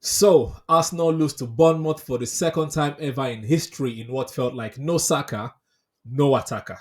So, Arsenal lose to Bournemouth for the second time ever in history in what felt like no Saka, no attacker.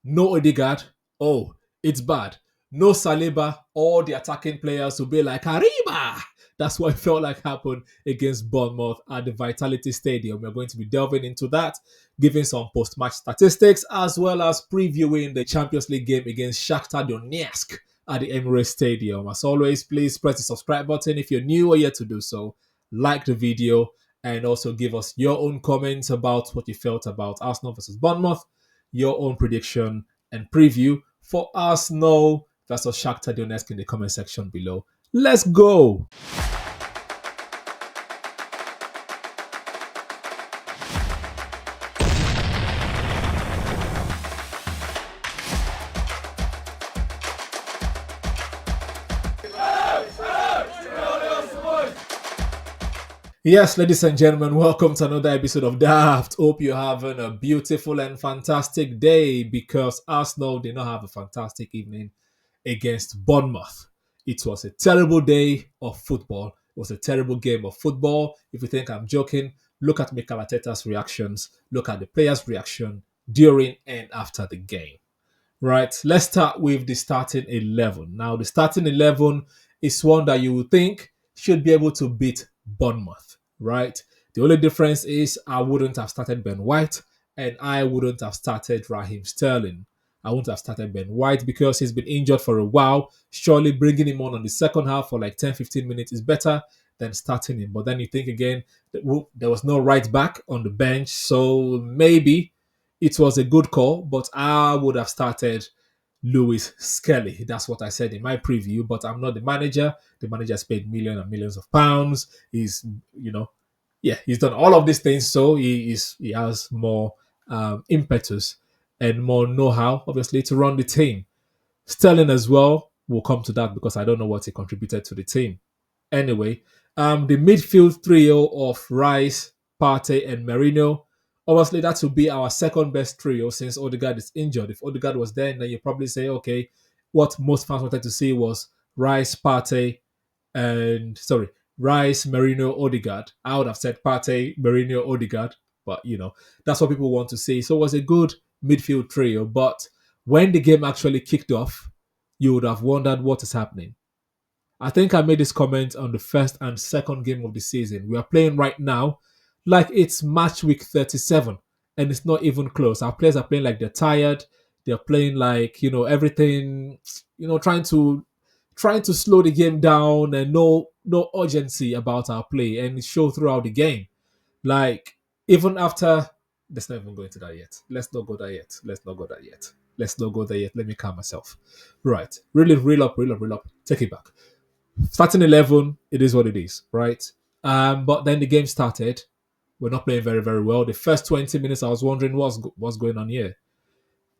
No Odegaard, oh, it's bad. No Saliba, all the attacking players will be like, Arriba! That's what it felt like happened against Bournemouth at the Vitality Stadium. We're going to be delving into that, giving some post-match statistics, as well as previewing the Champions League game against Shakhtar Donetsk at the Emirates Stadium. As always, please press the subscribe button if you're new or yet to do so. Like the video and also give us your own comments about what you felt about Arsenal versus Bournemouth, your own prediction and preview for Arsenal versus Shakhtar Donetsk in the comment section below. Let's go! Yes, ladies and gentlemen, welcome to another episode of Daft. Hope you're having a beautiful and fantastic day because Arsenal did not have a fantastic evening against Bournemouth. It was a terrible day of football. It was a terrible game of football. If you think I'm joking, look at Mikel Arteta's reactions. Look at the players' reaction during and after the game. Right, let's start with the starting 11. Now, the starting 11 is one that you would think should be able to beat Bournemouth, right? The only difference is I wouldn't have started Ben White and I wouldn't have started Raheem Sterling. I wouldn't have started Ben White because he's been injured for a while. Surely bringing him on the second half for like 10-15 minutes is better than starting him. But then you think again, there was no right back on the bench, so maybe it was a good call, but I would have started Lewis Skelly. That's what I said in my preview, but I'm not the manager. The manager's paid millions and millions of pounds. He's, he's done all of these things, so he has more impetus and more know-how, obviously, to run the team. Sterling as well, we'll come to that because I don't know what he contributed to the team. Anyway, the midfield trio of Rice, Partey, and Merino. Obviously, that would be our second best trio since Odegaard is injured. If Odegaard was there, then you probably say, okay, what most fans wanted to see was Rice, Partey, Rice, Merino, Odegaard. I would have said Partey, Merino, Odegaard, but that's what people want to see. So it was a good midfield trio. But when the game actually kicked off, you would have wondered what is happening. I think I made this comment on the first and second game of the season. We are playing right now like it's match week 37 and it's not even close. Our players are playing like they're tired. They're playing like, everything, trying to slow the game down and no urgency about our play and it show throughout the game. Like even after let's not even go into that yet. Let's not go there yet. Let's not go there yet. Let's not go there yet. Let me calm myself. Right. Really, reel up, reel up, reel up. Take it back. Starting 11, it is what it is, right? But then the game started. We're not playing very, very well. The first 20 minutes, I was wondering what's going on here.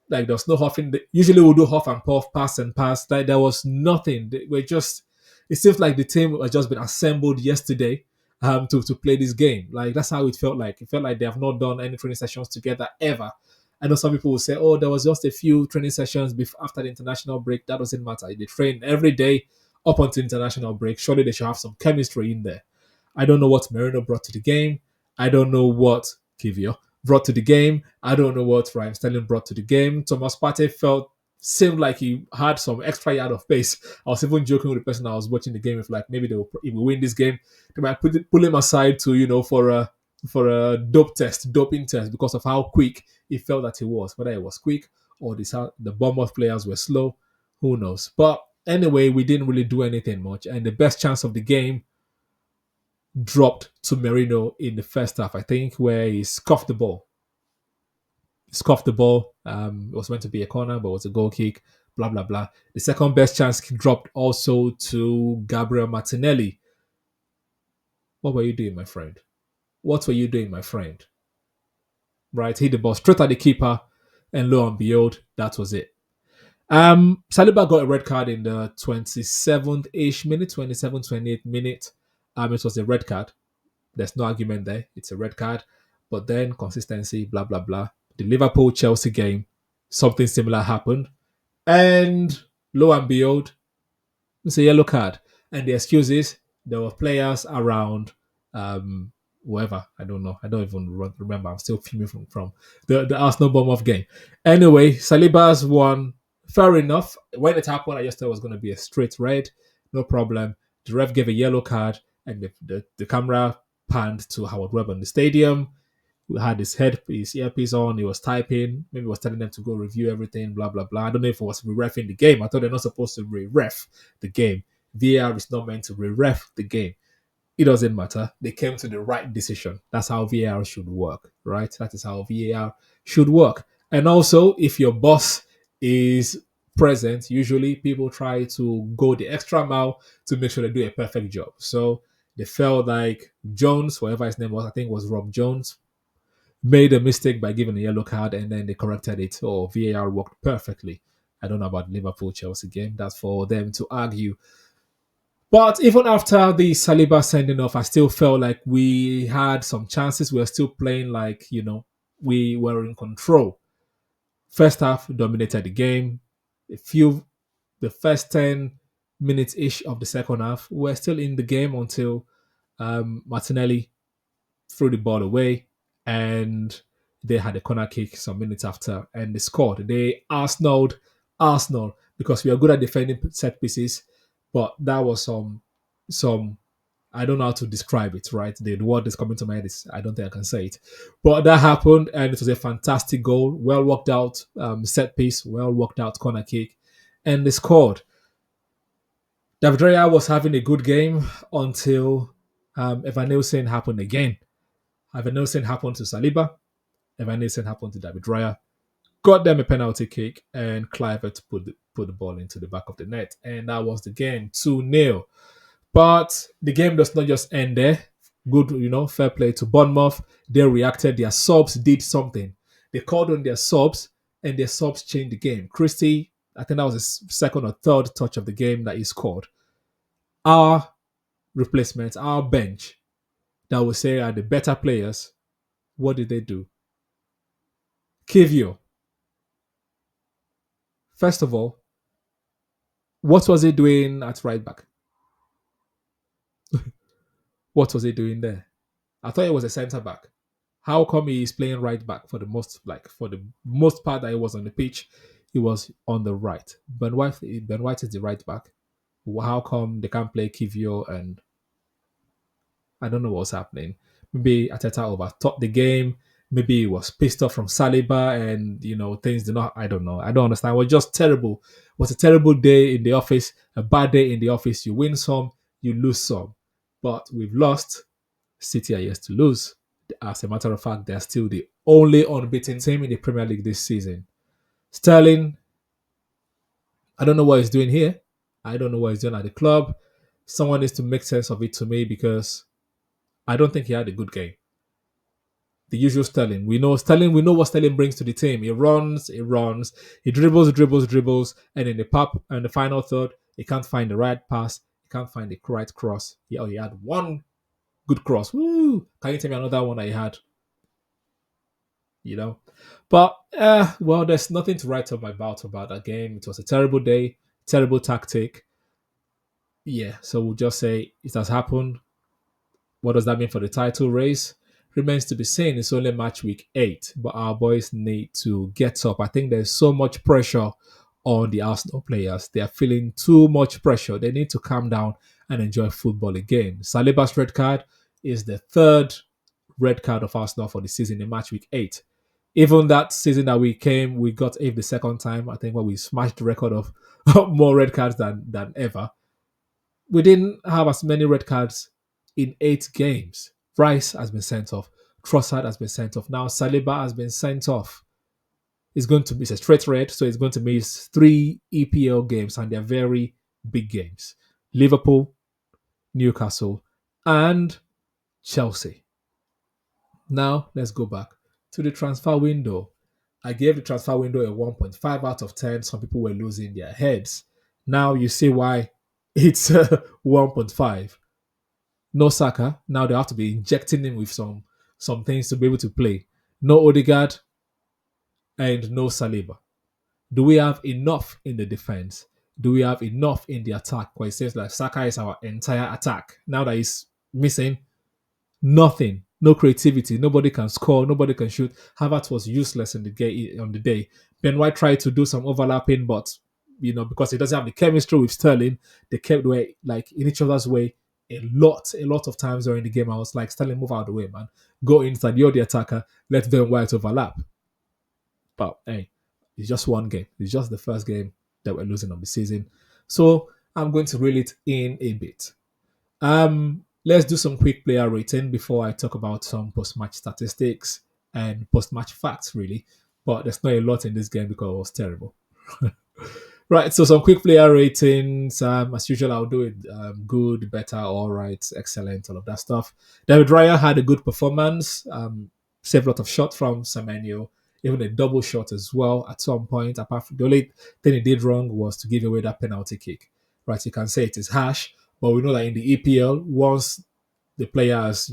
Like, there was no huffing. Usually we'll do huff and puff, pass and pass. Like, there was nothing. It seems like the team has just been assembled yesterday to play this game. Like, that's how it felt like. It felt like they have not done any training sessions together ever. I know some people will say, oh, there was just a few training sessions after the international break. That doesn't matter. They train every day up until international break. Surely they should have some chemistry in there. I don't know what Merino brought to the game. I don't know what Kivio brought to the game. I don't know what Raheem Sterling brought to the game. Thomas Partey seemed like he had some extra yard of pace. I was even joking with the person I was watching the game. If like maybe if we win this game, they might pull him aside to for a doping test because of how quick he felt that he was. Whether it was quick or the Bournemouth players were slow, who knows? But anyway, we didn't really do anything much, and the best chance of the game dropped to Merino in the first half, I think, where he scuffed the ball. It was meant to be a corner, but it was a goal kick. Blah blah blah. The second best chance dropped also to Gabriel Martinelli. What were you doing, my friend? What were you doing, my friend? Right, hit the ball straight at the keeper, and lo and behold, that was it. Saliba got a red card in the 27th-ish minute, 27th, 28th minute. It was a red card. There's no argument there. It's a red card. But then consistency, blah, blah, blah. The Liverpool-Chelsea game, something similar happened. And lo and behold, it's a yellow card. And the excuse is there were players around um, whoever. I don't know. I don't even remember. I'm still fuming from the Arsenal Bournemouth game. Anyway, Saliba's won. Fair enough. When it happened, I just thought it was going to be a straight red. No problem. The ref gave a yellow card, and the camera panned to Howard Webb in the stadium. He had his earpiece on. He was typing. Maybe he was telling them to go review everything. Blah blah blah. I don't know if it was re-refing the game. I thought they're not supposed to re-ref the game. VAR is not meant to re-ref the game. It doesn't matter. They came to the right decision. That's how VAR should work, right? That is how VAR should work. And also, if your boss is present, usually people try to go the extra mile to make sure they do a perfect job. So they felt like Jones, whatever his name was, I think it was Rob Jones, made a mistake by giving a yellow card and then they corrected it. Oh, VAR worked perfectly. I don't know about Liverpool Chelsea game. That's for them to argue. But even after the Saliba sending off, I still felt like we had some chances. We were still playing like, we were in control. First half dominated the game. The first 10 minutes ish of the second half, we were still in the game until Martinelli threw the ball away and they had a corner kick some minutes after and they scored. They Arsenal because we are good at defending set pieces, but that was some I don't know how to describe it, right? The word is coming to my head is I don't think I can say it. But that happened and it was a fantastic goal, well worked out set piece, well worked out corner kick, and they scored. David Raya was having a good game until Evan Nielsen happened again. Evan Nielsen happened to Saliba. Evan Nielsen happened to David Raya. Got them a penalty kick, and Clivert put the ball into the back of the net. And that was the game, 2-0. But the game does not just end there. Good, fair play to Bournemouth. They reacted. Their subs did something. They called on their subs, and their subs changed the game. Christie, I think that was his second or third touch of the game that he scored. Our replacements, our bench, that we say are the better players, what did they do? Kivio. First of all, what was he doing at right back? What was he doing there? I thought he was a centre back. How come he is playing right back for the most part that he was on the pitch? He was on the right. Ben White is the right back. How come they can't play Kivio and I don't know what's happening. Maybe Ateta overthought the game. Maybe he was pissed off from Saliba and, things did not, I don't know. I don't understand. It was just terrible. It was a terrible day in the office, a bad day in the office. You win some, you lose some. But we've lost. City are yet to lose. As a matter of fact, they're still the only unbeaten team in the Premier League this season. Sterling, I don't know what he's doing here. I don't know what he's doing at the club. Someone needs to make sense of it to me because I don't think he had a good game. The usual Sterling. We know Sterling. We know what Sterling brings to the team. He runs, he dribbles, and in the final third, he can't find the right pass. He can't find the right cross. He had one good cross. Woo! Can you tell me another one that he had? But well, there's nothing to write home about that game. It was a terrible day, terrible tactic. Yeah, so we'll just say it has happened. What does that mean for the title race? Remains to be seen. It's only match week 8, but our boys need to get up. I think there's so much pressure on the Arsenal players. They are feeling too much pressure. They need to calm down and enjoy football again. Saliba's red card is the third red card of Arsenal for the season in match week 8. Even that season that we got 8 the second time. I think when we smashed the record of more red cards than ever. We didn't have as many red cards in 8 games. Rice has been sent off. Trossard has been sent off. Now Saliba has been sent off. It's a straight red, so it's going to miss 3 EPL games, and they're very big games. Liverpool, Newcastle, and Chelsea. Now let's go back to the transfer window. I gave the transfer window a 1.5 out of 10. Some people were losing their heads. Now you see why it's 1.5. No Saka. Now they have to be injecting him with some things to be able to play. No Odegaard and no Saliba. Do we have enough in the defense? Do we have enough in the attack? Because it seems like Saka is our entire attack. Now that he's missing, Nothing, no creativity. Nobody can score. Nobody can shoot. Havertz was useless in the game on the day. Ben White tried to do some overlapping, but because he doesn't have the chemistry with Sterling, they kept way like in each other's way a lot of times during the game. I was like, Sterling, move out of the way, man. Go inside. You're the attacker. Let Ben White overlap. But hey, it's just one game. It's just the first game that we're losing of the season. So I'm going to reel it in a bit. Let's do some quick player rating before I talk about some post-match statistics and post-match facts, really. But there's not a lot in this game because it was terrible. Right, so some quick player ratings. As usual, I'll do it good, better, all right, excellent, all of that stuff. David Raya had a good performance. Saved a lot of shots from Semenyo, even a double shot as well at some point. Apart from the only thing he did wrong was to give away that penalty kick. Right, you can say it is harsh, but we know that in the EPL, once the player has,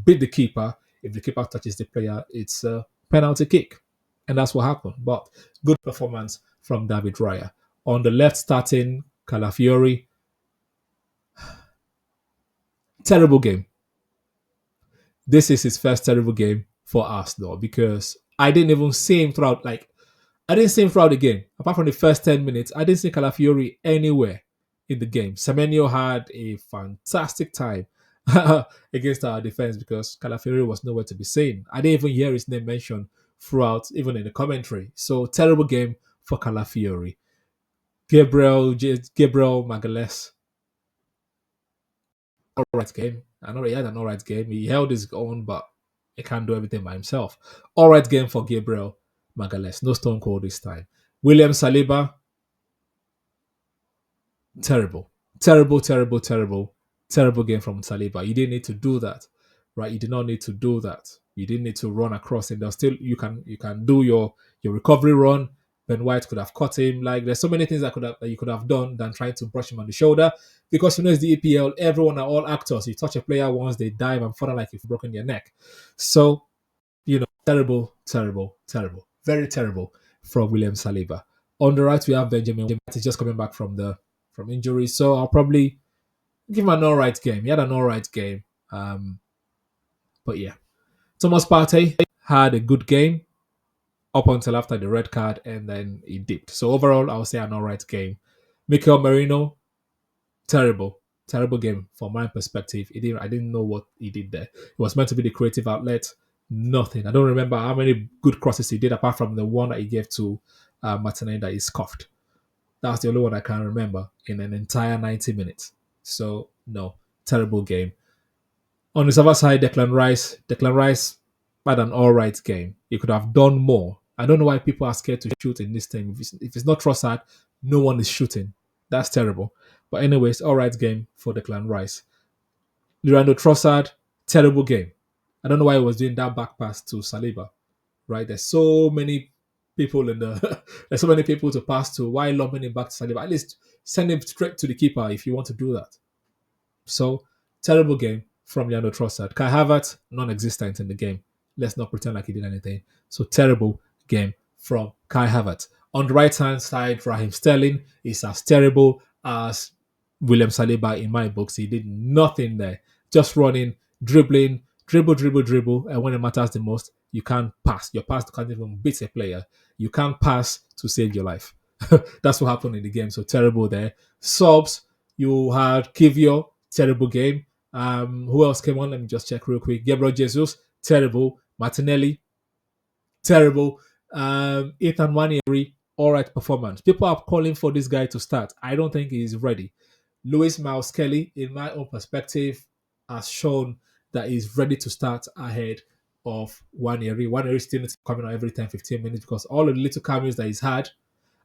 beat the keeper, if the keeper touches the player, it's a penalty kick. And that's what happened. But good performance from David Raya. On the left starting, Calafiori, terrible game. This is his first terrible game for Arsenal because I didn't even see him throughout, I didn't see him throughout the game. Apart from the first 10 minutes, I didn't see Calafiori anywhere in the game. Semenyo had a fantastic time against our defense because Calafiori was nowhere to be seen. I didn't even hear his name mentioned throughout, even in the commentary. So, terrible game for Calafiori. Gabriel Magalhaes, all right game. I know he had an all right game. He held his own, but he can't do everything by himself. All right game for Gabriel Magalhaes. No stone cold this time. William Saliba, terrible. Terrible, terrible, terrible, terrible game from Saliba. You didn't need to do that, right? You did not need to do that. You didn't need to run across him. There's still you can do your recovery run. Ben White could have caught him. Like there's so many things that you could have done than trying to brush him on the shoulder. Because it's the EPL, everyone are all actors. You touch a player once, they dive and fall like you've broken your neck. So, terrible, terrible, terrible. Very terrible from William Saliba. On the right, we have Benjamin. He's just coming back from injury. So I'll probably give him an all right game. He had an all right game. But yeah. Thomas Partey had a good game up until after the red card and then he dipped. So overall, I'll say an all right game. Mikel Merino, terrible game from my perspective. I didn't know what he did there. It was meant to be the creative outlet. Nothing. I don't remember how many good crosses he did apart from the one that he gave to Martinelli that he scoffed. That's the only one I can remember in an entire 90 minutes. So, no, terrible game. On the other side, Declan Rice had an all right game. He could have done more. I don't know why people are scared to shoot in this team. If it's not Trossard, no one is shooting. That's terrible. But anyways, all right game for Declan Rice. Leandro Trossard, terrible game. I don't know why he was doing that back pass to Saliba. Right? There's so many people there's so many people to pass to. Why lobbing him back to Saliba? At least send him straight to the keeper if you want to do that. So, terrible game from Leandro Trossard. Kai Havertz, non-existent in the game. Let's not pretend like he did anything. So, terrible game from Kai Havertz. On the right-hand side, Raheem Sterling is as terrible as William Saliba in my books. He did nothing there. Just running, dribbling, dribble. And when it matters the most, you can't pass. Your pass can't even beat a player. You can't pass to save your life. That's what happened in the game. So terrible there. Subs, you had Kivio, terrible game. Who else came on? Let me just check real quick. Gabriel Jesus, terrible. Martinelli, terrible. Ethan Wanieri, all right performance. People are calling for this guy to start. I don't think he's ready. Lewis Miles Kelly, in my own perspective, has shown that he's ready to start ahead of Wanieri. Wanieri still needs to come in every 10, 15 minutes because all the little cameos that he's had,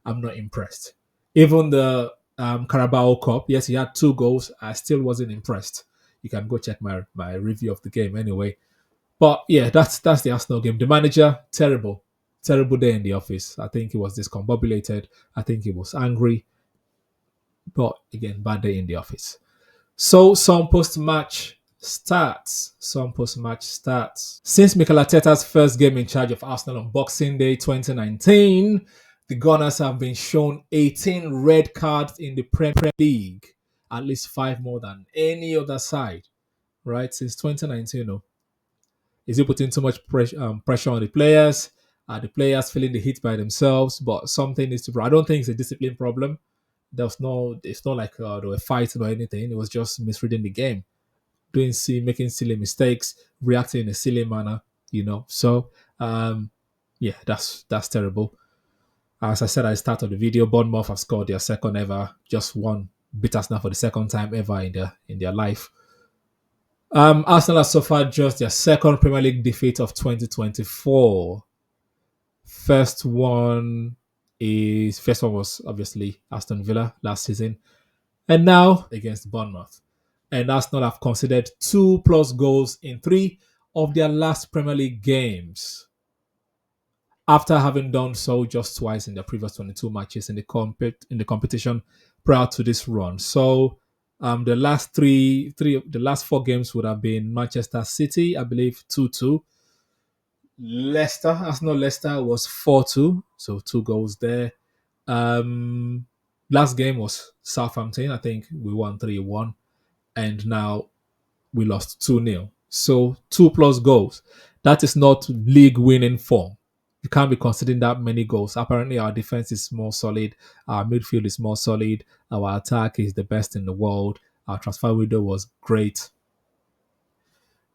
I'm not impressed. Even the Carabao Cup, yes, he had 2 goals. I still wasn't impressed. You can go check my review of the game anyway. But yeah, that's the Arsenal game. The manager, terrible day in the office. I think he was discombobulated. I think he was angry. But again, bad day in the office. So some post-match stats. Since Mikel Arteta's first game in charge of Arsenal on Boxing Day 2019, the Gunners have been shown 18 red cards in the Premier League, at least 5 more than any other side. right? Since 2019, is he putting too much pressure on the players? Are the players feeling the heat by themselves? But something needs to. I don't think it's a discipline problem. It's not like they were fighting or anything. It was just misreading the game, making silly mistakes, reacting in a silly manner. So, um, yeah, that's terrible. As I said at the start of the video, Bournemouth have scored their second ever, just one, beat Arsenal for the second time ever in their life. Arsenal have suffered just their second Premier League defeat of 2024. First one was obviously Aston Villa last season, and now against Bournemouth. And Arsenal have conceded 2+ goals in 3 of their last Premier League games, after having done so just twice in their previous 22 matches in the competition prior to this run. So the last 4 games would have been Manchester City, I believe 2-2. Leicester was 4-2, so 2 goals there. Um, Last game was Southampton. I think we won 3-1, and now we lost 2-0. So 2+ goals. That is not league winning form. You can't be conceding that many goals. Apparently, our defense is more solid. Our midfield is more solid. Our attack is the best in the world. Our transfer window was great.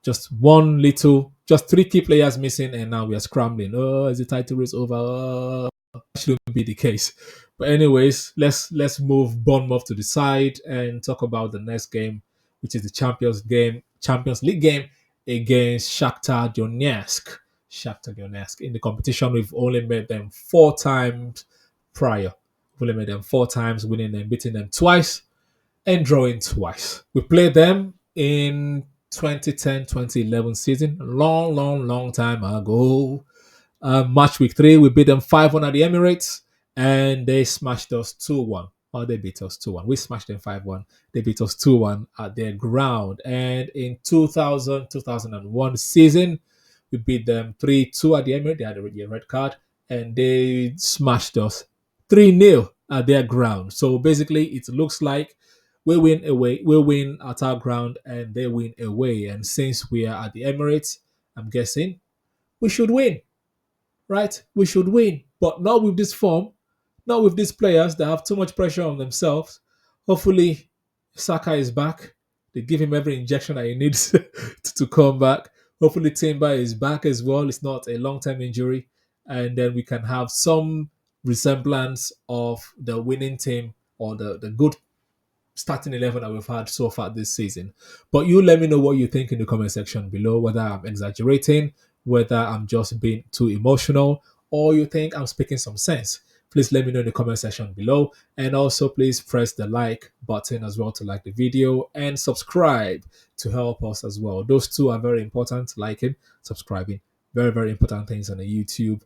Just 3 key players missing, and now we are scrambling. Oh, is the title race over? Oh, shouldn't be the case. But anyways, let's move Bournemouth to the side and talk about the next game, which is the Champions League game against Shakhtar Donetsk. Shakhtar Donetsk. In the competition, we've only met them 4 times prior. We've only met them 4 times, winning and beating them twice and drawing twice. We played them in 2010-2011 season, long, long, long time ago. Match week 3, we beat them 5-1 at the Emirates, and they smashed us 2-1. Or they beat us 2-1. We smashed them 5-1. They beat us 2-1 at their ground. And in 2000-2001 season, we beat them 3-2 at the Emirates. They had a red card, and they smashed us 3-0 at their ground. So basically, it looks like we win at our ground, and they win away. And since we are at the Emirates, I'm guessing we should win, right? We should win, but not with this form, not with these players that have too much pressure on themselves. Hopefully, Saka is back. They give him every injection that he needs to come back. Hopefully, Timber is back as well. It's not a long-term injury, and then we can have some resemblance of the winning team or the good starting 11 that we've had so far this season. But you let me know what you think in the comment section below, whether I'm exaggerating, whether I'm just being too emotional, or you think I'm speaking some sense. Please let me know in the comment section below. And also, please press the like button as well to like the video, and subscribe to help us as well. Those two are very important: liking, subscribing. Very, very important things on a YouTube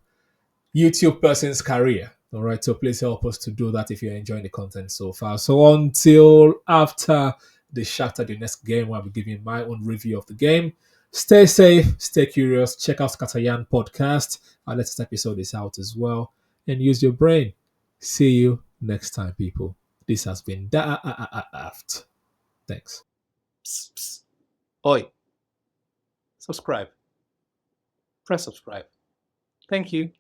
person's career. All right, so please help us to do that if you're enjoying the content so far. So until after the Shakhtar Donetsk game, where I'll be giving my own review of the game. Stay safe, stay curious. Check out Scatteryan podcast. Our latest episode is out as well, and use your brain. See you next time, people. This has been Daaaft. Thanks. Psst, psst. Oi, subscribe. Press subscribe. Thank you.